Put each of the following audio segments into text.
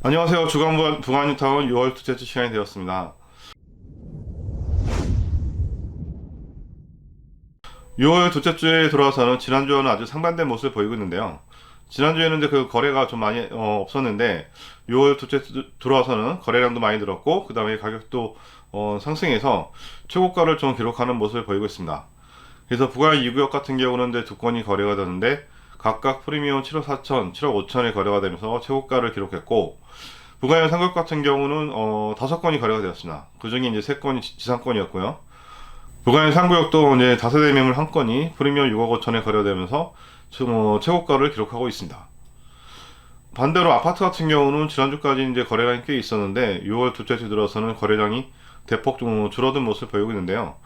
안녕하세요. 주간 부가뉴타운 6월 둘째 주 시간이 되었습니다. 6월 둘째 주에 들어와서는 지난주와는 아주 상반된 모습을 보이고 있는데요. 지난주에는 이제 그 거래가 좀 많이 없었는데 6월 둘째 주 들어와서는 거래량도 많이 늘었고 그 다음에 가격도 상승해서 최고가를 좀 기록하는 모습을 보이고 있습니다. 그래서 부가 2구역 같은 경우는 이제 두 건이 거래가 되는데 각각 프리미엄 7억 4천, 7억 5천에 거래가 되면서 최고가를 기록했고 부가형 상급 같은 경우는 5건이 거래가 되었습니다. 그 중에 이제 3건이 지상권이었고요. 부가형 상구역도 이제 다세대 매물 1건이 프리미엄 6억 5천에 거래되면서 최고가를 기록하고 있습니다. 반대로 아파트 같은 경우는 지난주까지 이제 거래량이 꽤 있었는데 6월 둘째 주 들어서는 거래량이 대폭 좀 줄어든 모습을 보이고 있는데요.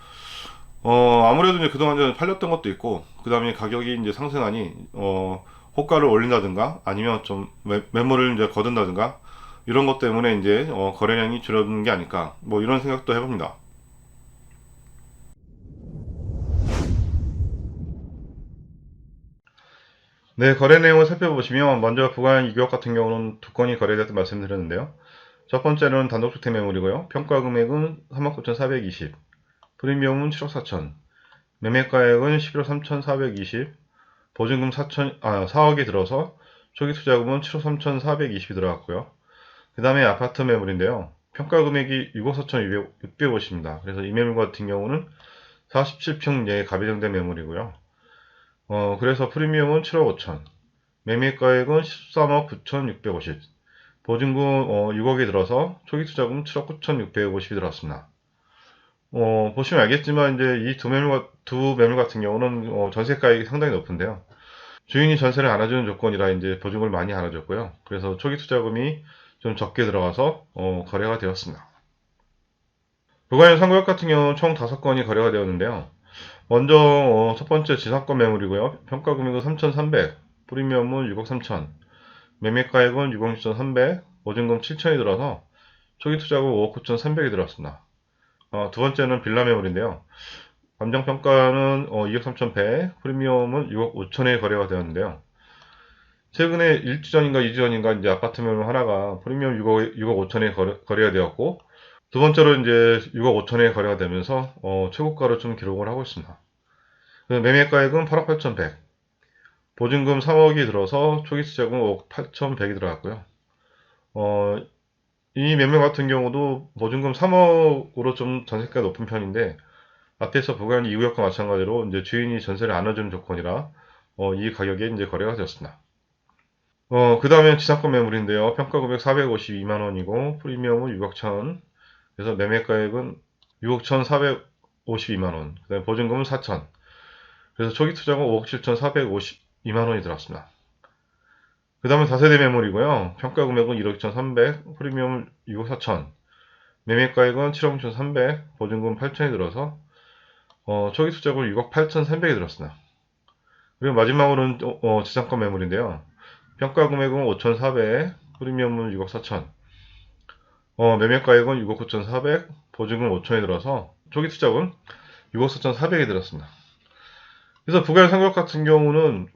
아무래도 이제 그동안 이제 팔렸던 것도 있고, 그 다음에 가격이 이제 상승하니, 호가를 올린다든가, 아니면 좀 매물을 이제 거둔다든가, 이런 것 때문에 이제 거래량이 줄어드는 게 아닐까 뭐 이런 생각도 해봅니다. 네, 거래 내용을 살펴보시면 먼저 부가형 2구역 같은 경우는 두 건이 거래됐다 말씀드렸는데요. 첫 번째는 단독주택 매물이고요. 평가 금액은 39,420, 프리미엄은 7억 4천, 매매가액은 11억 3,420, 보증금 4억이 들어서 초기 투자금은 7억 3,420이 들어갔고요. 그 다음에 아파트 매물인데요. 평가 금액이 6억 4,650입니다. 그래서 이 매물 같은 경우는 47평 내 가배정된 매물이고요. 그래서 프리미엄은 7억 5천, 매매가액은 13억 9,650, 보증금 6억이 들어서 초기 투자금 7억 9,650이 들어왔습니다. 보시면 알겠지만 이제 이 두 매물 같은 경우는 전세가액이 상당히 높은데요. 주인이 전세를 안아주는 조건이라 이제 보증금을 많이 안아줬고요. 그래서 초기 투자금이 좀 적게 들어가서 거래가 되었습니다. 부가형 상구역 같은 경우는 총 5건이 거래가 되었는데요. 먼저 첫 번째 지상권 매물이고요. 평가 금액은 3,300, 프리미엄은 6억 3천, 매매가액은 6억 6,300, 보증금 7천이 들어서 초기 투자금 5억 9,300이 들어왔습니다. 두 번째는 빌라 매물인데요. 감정평가는 2억 3,100, 프리미엄은 6억 5천에 거래가 되었는데요. 최근에 1주 전인가 2주 전인가 이제 아파트 매물 하나가 프리미엄 6억 5천에 거래가 되었고, 두 번째로 이제 6억 5천에 거래가 되면서 최고가를 좀 기록을 하고 있습니다. 매매가액은 8억 8,100, 보증금 3억이 들어서 초기 투자금 5억 8,100이 들어갔고요. 이 매매 같은 경우도 보증금 3억으로 좀 전세가가 높은 편인데, 앞에서 부가형 2구역과 마찬가지로 이제 주인이 전세를 안 해주는 조건이라 이 가격에 이제 거래가 되었습니다. 그 다음에 지상권 매물인데요. 평가 금액 452만원이고, 프리미엄은 6억 1천, 그래서 매매가액은 6억 1,452만원, 그 다음에 보증금은 4천, 그래서 초기 투자금 5억 7,452만원이 들어왔습니다. 그 다음에 다세대 매물이고요. 평가 금액은 1억 2,300, 프리미엄 6억 4천, 매매가액은 7억 1,300, 보증금 8천이 들어서 초기 투자금 6억 8,300이 들었습니다. 그리고 마지막으로는 지상권 매물인데요. 평가 금액은 5,400, 프리미엄은 6억 4천, 매매가액은 6억 9,400, 보증금 5천이 들어서 초기 투자금 6억 4,400이 들었습니다. 그래서 부가형 상급 같은 경우는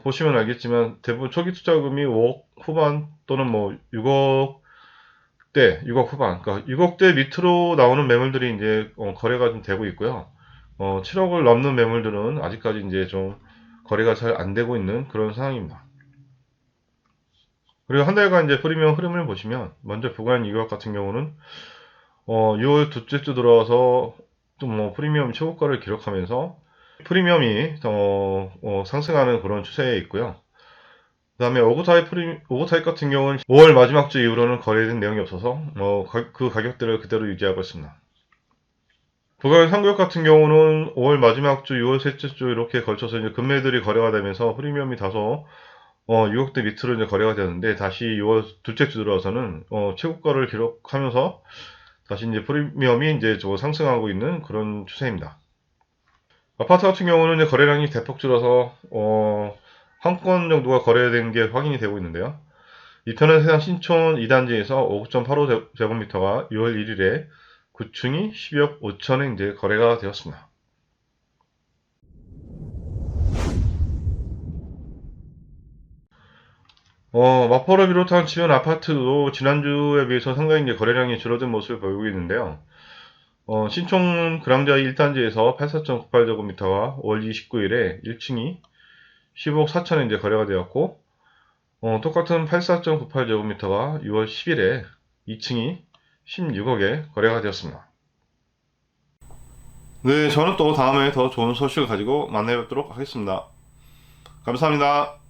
보시면 알겠지만 대부분 초기 투자금이 5억 후반 또는 뭐 6억대, 6억 후반, 그러니까 6억대 밑으로 나오는 매물들이 이제 거래가 좀 되고 있고요. 7억을 넘는 매물들은 아직까지 이제 좀 거래가 잘 안 되고 있는 그런 상황입니다. 그리고 한 달간 이제 프리미엄 흐름을 보시면 먼저 부가형 2구역 같은 경우는 6월 둘째 주 들어와서 좀 뭐 프리미엄 최고가를 기록하면서 프리미엄이 상승하는 그런 추세에 있고요. 그 다음에 오고타입 같은 경우는 5월 마지막 주 이후로는 거래된 내용이 없어서 그 가격대를 그대로 유지하고 있습니다. 부가형 3구역 같은 경우는 5월 마지막 주, 6월 셋째 주 이렇게 걸쳐서 이제 금매들이 거래가 되면서 프리미엄이 다소 6억대 밑으로 이제 거래가 되는데 다시 6월 둘째 주 들어와서는 최고가를 기록하면서 다시 이제 프리미엄이 이제 상승하고 있는 그런 추세입니다. 아파트 같은 경우는 이제 거래량이 대폭 줄어서 한 건 정도가 거래된 게 확인이 되고 있는데요. 이편은 세상 신촌 2단지에서 5.85제곱미터가 6월 1일에 9층이 12억 5천에 이제 거래가 되었습니다. 마포를 비롯한 주변 아파트도 지난주에 비해서 상당히 이제 거래량이 줄어든 모습을 보이고 있는데요. 신촌 그랑자 1단지에서 84.98제곱미터가 5월 29일에 1층이 10억 4천에 이제 거래가 되었고, 똑같은 84.98제곱미터가 6월 10일에 2층이 16억에 거래가 되었습니다. 네, 저는 또 다음에 더 좋은 소식을 가지고 만나 뵙도록 하겠습니다. 감사합니다.